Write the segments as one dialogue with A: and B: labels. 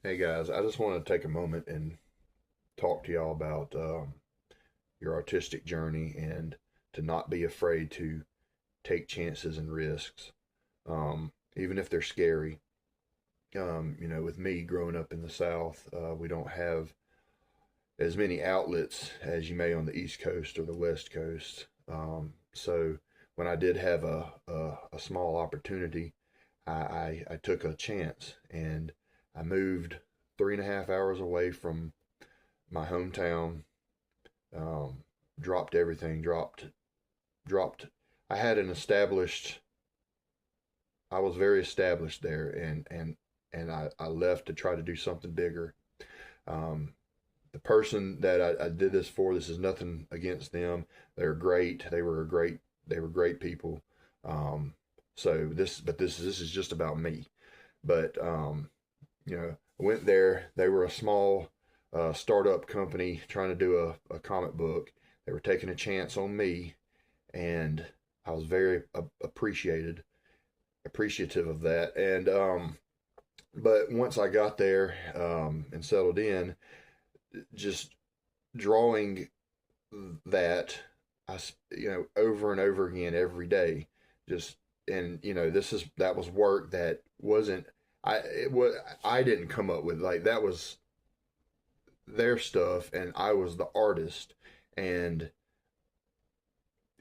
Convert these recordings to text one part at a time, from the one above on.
A: Hey guys, I just want to take a moment and talk to y'all about your artistic journey and to not be afraid to take chances and risks, even if they're scary. With me growing up in the South, we don't have as many outlets as you may on the East Coast or the West Coast. So when I did have a small opportunity, I took a chance and I moved 3.5 hours away from my hometown. Um, Dropped everything. Dropped. I had an established. I was very established there, and I left to try to do something bigger. Um, the person that I did this for, this is nothing against them. They're great. They were great people. Um, but this is just about me. But I went there. They were a small startup company trying to do a comic book. They were taking a chance on me, and I was very appreciative of that. But once I got there and settled in, just drawing that over and over again every day, just and that was work that wasn't I didn't come up with, like, that was their stuff, and I was the artist, and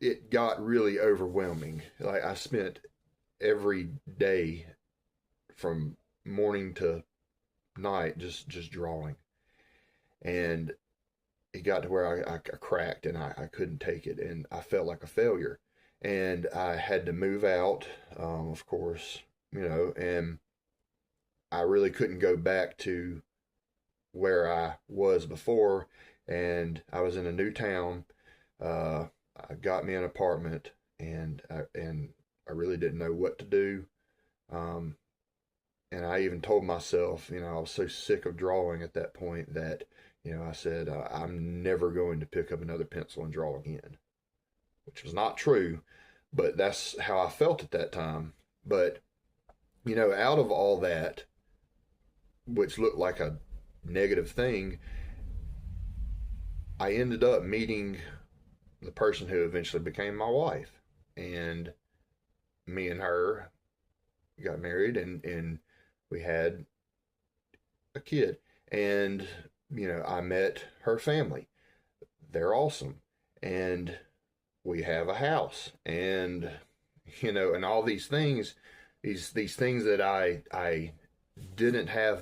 A: it got really overwhelming. Like, I spent every day from morning to night just drawing, and it got to where I cracked, and I couldn't take it, and I felt like a failure, and I had to move out, of course, and I really couldn't go back to where I was before, and I was in a new town. I got me an apartment, and I really didn't know what to do. Um, and I even told myself, I was so sick of drawing at that point that, I said, I'm never going to pick up another pencil and draw again, which was not true, but that's how I felt at that time. But, out of all that, which looked like a negative thing, I ended up meeting the person who eventually became my wife. And me and her got married, and we had a kid. And, I met her family. They're awesome. And we have a house. And, and all these things, these things that I didn't have